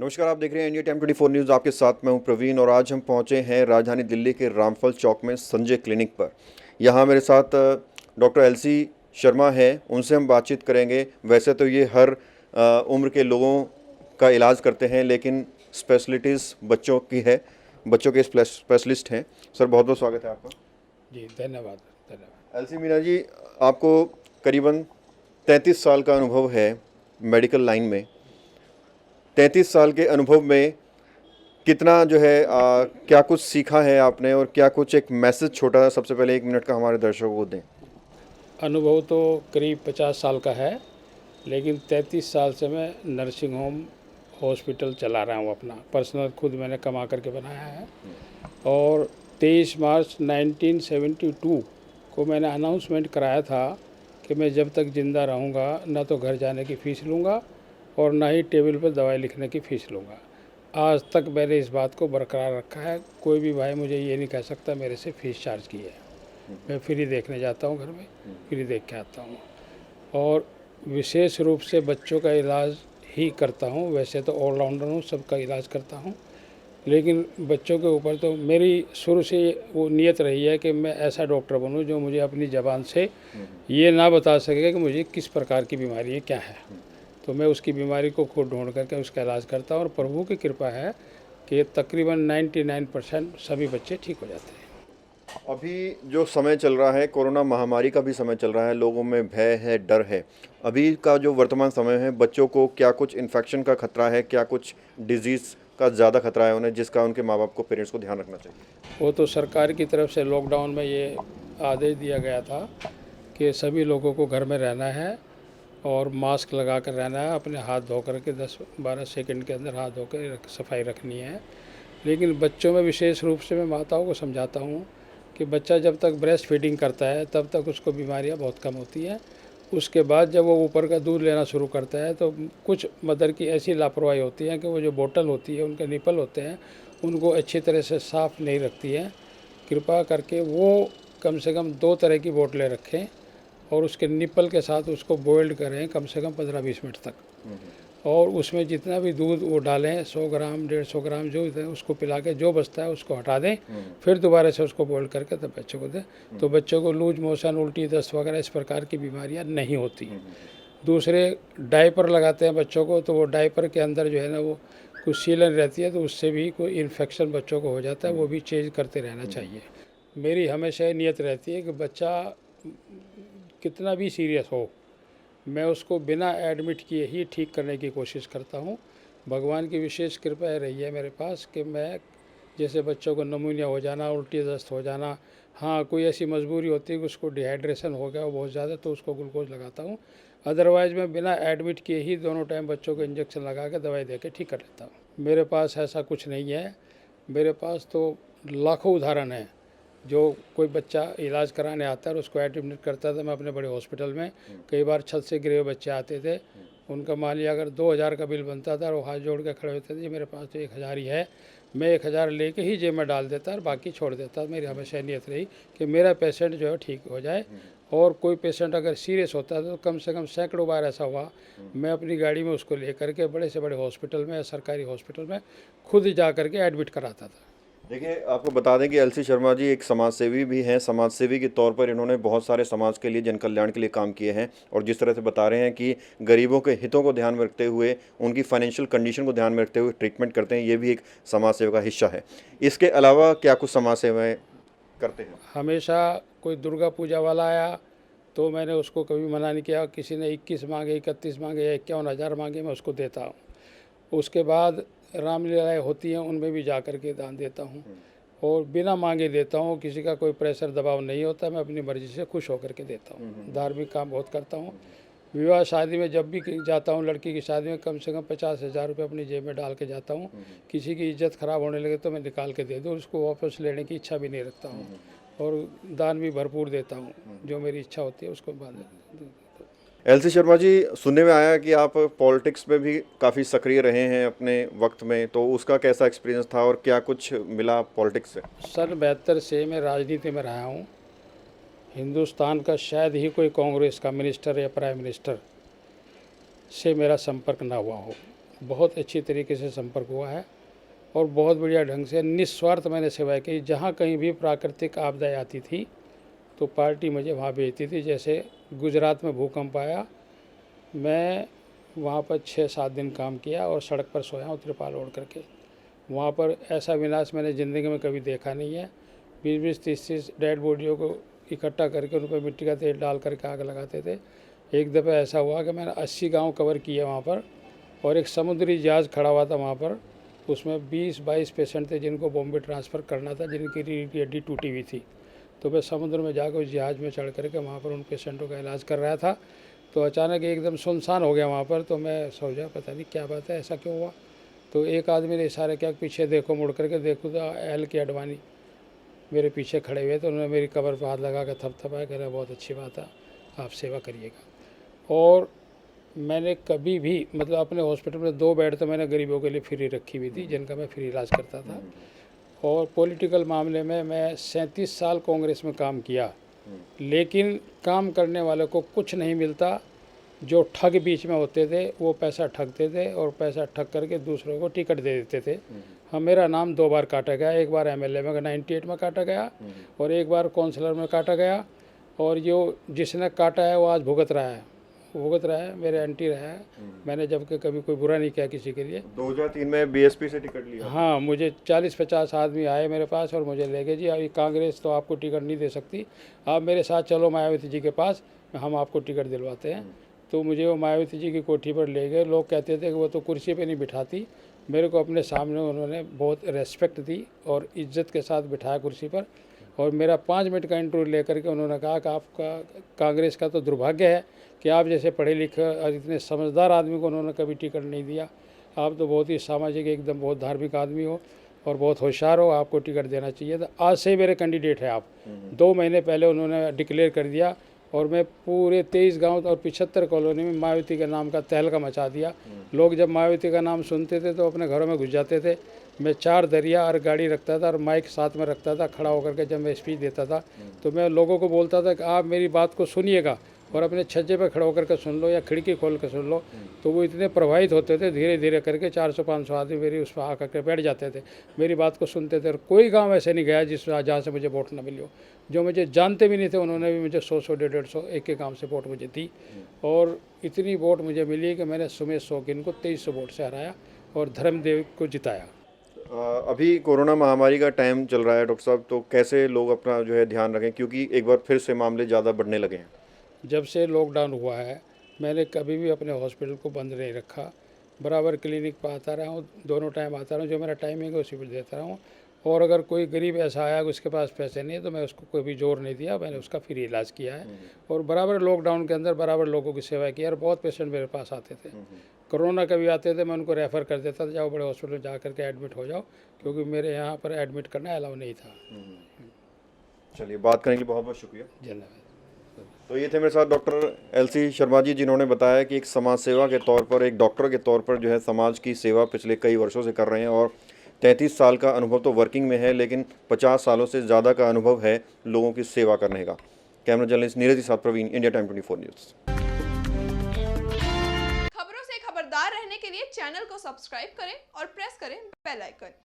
नमस्कार, आप देख रहे हैं इंडिया टाइम 24 न्यूज़। आपके साथ मैं हूं प्रवीण और आज हम पहुंचे हैं राजधानी दिल्ली के रामफल चौक में संजय क्लिनिक पर। यहां मेरे साथ डॉक्टर एलसी शर्मा है, उनसे हम बातचीत करेंगे। वैसे तो ये हर उम्र के लोगों का इलाज करते हैं, लेकिन स्पेशलिटीज़ बच्चों की है, बच्चों के स्पेशलिस्ट हैं। सर, बहुत बहुत स्वागत है आपका। जी धन्यवाद धन्यवाद। एलसी मीना जी, आपको करीबन 33 साल का अनुभव है मेडिकल लाइन में। 33 साल के अनुभव में कितना जो है क्या कुछ सीखा है आपने, और क्या कुछ एक मैसेज छोटा सा सबसे पहले 1 मिनट का हमारे दर्शकों को दें। अनुभव तो करीब 50 साल का है, लेकिन 33 साल से मैं नर्सिंग होम हॉस्पिटल चला रहा हूँ। अपना पर्सनल खुद मैंने कमा करके बनाया है। और 23 मार्च 1972 को मैंने अनाउंसमेंट कराया था कि मैं जब तक ज़िंदा रहूँगा ना तो घर जाने की फ़ीस लूँगा और ना ही टेबल पर दवाई लिखने की फ़ीस लूँगा। आज तक मैंने इस बात को बरकरार रखा है। कोई भी भाई मुझे ये नहीं कह सकता मेरे से फ़ीस चार्ज की है। मैं फ्री देखने जाता हूँ, घर में फ्री देख के आता हूँ। और विशेष रूप से बच्चों का इलाज ही करता हूँ। वैसे तो ऑलराउंडर हूँ, सबका इलाज करता हूँ, लेकिन बच्चों के ऊपर तो मेरी शुरू से वो नियत रही है कि मैं ऐसा डॉक्टर बनूँ जो मुझे अपनी ज़बान से ये ना बता सके कि मुझे किस प्रकार की बीमारी है, क्या है। तो मैं उसकी बीमारी को खुद ढूंढ करके उसका इलाज करता हूँ और प्रभु की कृपा है कि तकरीबन 99% सभी बच्चे ठीक हो जाते हैं। अभी जो समय चल रहा है, कोरोना महामारी का भी समय चल रहा है, लोगों में भय है, डर है। अभी का जो वर्तमान समय है, बच्चों को क्या कुछ इन्फेक्शन का खतरा है, क्या कुछ डिजीज़ का ज़्यादा खतरा है उन्हें, जिसका उनके माँ बाप को, पेरेंट्स को ध्यान रखना चाहिए। वो तो सरकार की तरफ से लॉकडाउन में ये आदेश दिया गया था कि सभी लोगों को घर में रहना है और मास्क लगा कर रहना है, अपने हाथ धो कर के 10-12 सेकंड के अंदर हाथ धो कर सफाई रखनी है। लेकिन बच्चों में विशेष रूप से मैं माताओं को समझाता हूँ कि बच्चा जब तक ब्रेस्ट फीडिंग करता है तब तक उसको बीमारियाँ बहुत कम होती हैं। उसके बाद जब वो ऊपर का दूध लेना शुरू करता है तो कुछ मदर की ऐसी लापरवाही होती है कि वो जो बोतल होती है, उनके निपल होते हैं, उनको अच्छी तरह से साफ़ नहीं रखती है। कृपा करके वो कम से कम 2 तरह की बोतलें रखें और उसके निपल के साथ उसको बॉइल्ड करें कम से कम 15-20 मिनट तक। और उसमें जितना भी दूध वो डालें, 100 ग्राम 150 ग्राम जो है उसको पिला के जो बचता है उसको हटा दें, फिर दोबारा से उसको बॉइल करके तब बच्चों को दें। तो बच्चों को लूज मोशन, उल्टी, दस्त वगैरह इस प्रकार की बीमारियां नहीं होती। दूसरे, डायपर लगाते हैं बच्चों को, तो वो डायपर के अंदर जो है ना वो कुछ सीलन रहती है, तो उससे भी कोई इन्फेक्शन बच्चों को हो जाता है, वो भी चेंज करते रहना चाहिए। मेरी हमेशा ये नियत रहती है कि बच्चा कितना भी सीरियस हो, मैं उसको बिना एडमिट किए ही ठीक करने की कोशिश करता हूँ। भगवान की विशेष कृपा रही है मेरे पास कि मैं जैसे बच्चों को नमूनिया हो जाना, उल्टी दस्त हो जाना, हाँ कोई ऐसी मजबूरी होती है कि उसको डिहाइड्रेशन हो गया बहुत ज़्यादा तो उसको ग्लूकोज लगाता हूँ। अदरवाइज़ मैं बिना एडमिट किए ही दोनों टाइम बच्चों को इंजेक्शन लगा के दवाई दे के ठीक कर लेता हूँ। मेरे पास ऐसा कुछ नहीं है। मेरे पास तो लाखों उदाहरण हैं। जो कोई बच्चा इलाज कराने आता है और उसको एडमिट करता था मैं अपने बड़े हॉस्पिटल में, कई बार छत से गिरे हुए बच्चे आते थे, उनका मान लिया अगर 2000 का बिल बनता था और वो हाथ जोड़ के खड़े होते थे, मेरे पास तो 1000 ही है, मैं 1000 लेके ही जेब में डाल देता और बाकी छोड़ देता। मेरी हमेशा नियत रही कि मेरा पेशेंट जो है ठीक हो जाए। और कोई पेशेंट अगर सीरियस होता है तो कम से कम सैकड़ों बार ऐसा हुआ, मैं अपनी गाड़ी में उसको लेकर के बड़े से बड़े हॉस्पिटल में या सरकारी हॉस्पिटल में खुद जा करके एडमिट कराता था। देखिए, आपको बता दें कि एलसी शर्मा जी एक समाजसेवी भी हैं। समाजसेवी के तौर पर इन्होंने बहुत सारे समाज के लिए, जन कल्याण के लिए काम किए हैं, और जिस तरह से बता रहे हैं कि गरीबों के हितों को ध्यान में रखते हुए, उनकी फाइनेंशियल कंडीशन को ध्यान में रखते हुए ट्रीटमेंट करते हैं, ये भी एक समाज सेवा का हिस्सा है। इसके अलावा क्या कुछ समाज सेवाएँ करते हैं? हमेशा कोई दुर्गा पूजा वाला आया तो मैंने उसको कभी मना नहीं किया। किसी ने 21 मांगे, 31 मांगे या 51,000 मांगे, मैं उसको देता हूँ। उसके बाद रामलीलाएँ होती हैं, उनमें भी जा कर के दान देता हूँ और बिना मांगे देता हूँ। किसी का कोई प्रेशर दबाव नहीं होता, मैं अपनी मर्ज़ी से खुश होकर के देता हूँ। धार्मिक काम बहुत करता हूँ। विवाह शादी में जब भी जाता हूँ, लड़की की शादी में कम से कम 50,000 रुपये अपनी जेब में डाल के जाता हूँ। किसी की इज्जत ख़राब होने लगे तो मैं निकाल के दे दूँ, उसको वापस लेने की इच्छा भी नहीं रखता हूँ। और दान भी भरपूर देता हूँ, जो मेरी इच्छा होती है उसको एलसी शर्मा जी, सुनने में आया कि आप पॉलिटिक्स में भी काफ़ी सक्रिय रहे हैं अपने वक्त में, तो उसका कैसा एक्सपीरियंस था और क्या कुछ मिला पॉलिटिक्स से? सन 72 से मैं राजनीति में रहा हूँ। हिंदुस्तान का शायद ही कोई कांग्रेस का मिनिस्टर या प्राइम मिनिस्टर से मेरा संपर्क ना हुआ हो। बहुत अच्छी तरीके से संपर्क हुआ है और बहुत बढ़िया ढंग से निस्वार्थ मैंने सेवाएं की। जहाँ कहीं भी प्राकृतिक आपदाएं आती थी तो पार्टी मुझे वहाँ भेजती थी। जैसे गुजरात में भूकंप आया, मैं वहाँ पर 6-7 दिन काम किया और सड़क पर सोया हूँ तिरपाल ओढ़ करके। वहाँ पर ऐसा विनाश मैंने ज़िंदगी में कभी देखा नहीं है। 20-20, 30-30 डेड बॉडियों को इकट्ठा करके उन पर मिट्टी का तेल डाल करके आग लगाते थे। एक दफ़ा ऐसा हुआ कि मैंने 80 गांव कवर किए वहाँ पर, और एक समुद्री जहाज़ खड़ा हुआ था वहाँ पर। उसमें 20-22 पेशेंट थे जिनको बॉम्बे ट्रांसफ़र करना था, जिनकी रीढ़ की हड्डी टूटी हुई थी। तो मैं समुद्र में जाकर उस जहाज़ में चढ़ करके वहाँ पर उन पेशेंटों का इलाज कर रहा था। तो अचानक एकदम सुनसान हो गया वहाँ पर। तो मैं सोचा पता नहीं क्या बात है, ऐसा क्यों हुआ। तो एक आदमी ने इशारा किया पीछे देखो, मुड़ करके देखो तो एल के अडवाणी मेरे पीछे खड़े हुए। तो उन्होंने मेरी कमर पर हाथ लगा कर थपथपाया, कह रहा बहुत अच्छी बात है, आप सेवा करिएगा। और मैंने कभी भी मतलब अपने हॉस्पिटल में 2 बेड तो मैंने गरीबों के लिए फ्री रखी हुई थी, जिनका मैं फ्री इलाज करता था। और पॉलिटिकल मामले में मैं 37 साल कांग्रेस में काम किया, लेकिन काम करने वाले को कुछ नहीं मिलता। जो ठग बीच में होते थे वो पैसा ठगते थे और पैसा ठग करके दूसरों को टिकट दे देते थे। हाँ, मेरा नाम 2 बार काटा गया। एक बार एमएलए में 98 में काटा गया और एक बार काउंसलर में काटा गया। और जो जिसने काटा है वो आज भुगत रहा है, मेरे एंटी रहा है। मैंने जबकि कभी कोई बुरा नहीं किया किसी के लिए। 2003 में बीएसपी से टिकट लिया। हाँ, मुझे 40-50 आदमी आए मेरे पास और मुझे ले गए, जी अभी कांग्रेस तो आपको टिकट नहीं दे सकती, आप मेरे साथ चलो मायावती जी के पास, हम आपको टिकट दिलवाते हैं। तो मुझे वो मायावती जी की कोठी पर ले गए। लोग कहते थे कि वो तो कुर्सी पे नहीं बिठाती, मेरे को अपने सामने उन्होंने बहुत रेस्पेक्ट दी और इज्जत के साथ बिठाया कुर्सी पर। और मेरा 5 मिनट का इंटरव्यू लेकर के उन्होंने कहा कि आपका कांग्रेस का तो दुर्भाग्य है कि आप जैसे पढ़े लिखे और इतने समझदार आदमी को उन्होंने कभी टिकट नहीं दिया। आप तो बहुत ही सामाजिक, एकदम बहुत धार्मिक आदमी हो और बहुत होशियार हो, आपको टिकट देना चाहिए। तो आज से मेरे कैंडिडेट हैं आप। 2 महीने पहले उन्होंने डिक्लेयर कर दिया और मैं पूरे 23 गांव और 75 कॉलोनी में मायावती के नाम का तहलका मचा दिया। लोग जब मायावती का नाम सुनते थे तो अपने घरों में घुस जाते थे। मैं 4 दरिया और गाड़ी रखता था और माइक साथ में रखता था, खड़ा होकर के जब मैं स्पीच देता था तो मैं लोगों को बोलता था कि आप मेरी बात को सुनिएगा और अपने छज्जे पर खड़ा होकर के सुन लो या खिड़की खोल कर सुन लो। तो वो इतने प्रभावित होते थे, धीरे धीरे करके 400-500 आदमी मेरी उस पर आकर के बैठ जाते थे, मेरी बात को सुनते थे। और कोई गांव ऐसे नहीं गया जहाँ से मुझे वोट न मिली हो। जो मुझे जानते भी नहीं थे उन्होंने भी मुझे 100-100, 150-150 एक गांव से वोट मुझे दी। और इतनी वोट मुझे मिली कि मैंने सुमेश शौकीन को 2300 वोट से हराया और धर्मदेव को जिताया। अभी कोरोना महामारी का टाइम चल रहा है डॉक्टर साहब, तो कैसे लोग अपना जो है ध्यान रखें, क्योंकि एक बार फिर से मामले ज़्यादा बढ़ने लगे हैं। जब से लॉकडाउन हुआ है मैंने कभी भी अपने हॉस्पिटल को बंद नहीं रखा, बराबर क्लिनिक पर आता रहा हूँ, दोनों टाइम आता रहा हूँ, जो मेरा टाइमिंग है उसी पर देता रहा हूँ। और अगर कोई गरीब ऐसा आया कि उसके पास पैसे नहीं है तो मैं उसको कोई भी जोर नहीं दिया, मैंने उसका फ्री इलाज किया है। और बराबर लॉकडाउन के अंदर बराबर लोगों की सेवा की। और बहुत पेशेंट मेरे पास आते थे, कोरोना कभी आते थे, मैं उनको रेफ़र कर देता था, जाओ बड़े हॉस्पिटल जा करके एडमिट हो जाओ, क्योंकि मेरे यहाँ पर एडमिट करना अलाउ नहीं था। चलिए, बात करने के लिए बहुत बहुत शुक्रिया। धन्यवाद। तो ये थे मेरे साथ डॉक्टर एलसी शर्मा जी, जिन्होंने बताया कि एक समाज सेवा के तौर पर, एक डॉक्टर के तौर पर जो है समाज की सेवा पिछले कई वर्षों से कर रहे हैं। और 33 साल का अनुभव तो वर्किंग में है, लेकिन 50 सालों से ज़्यादा का अनुभव है लोगों की सेवा करने का। कैमरा जर्नलिस्ट नीरज के साथ प्रवीण, इंडिया टाइम 24 न्यूज़। खबरों से खबरदार रहने के लिए चैनल को सब्सक्राइब करें और प्रेस करें बेल आइकन।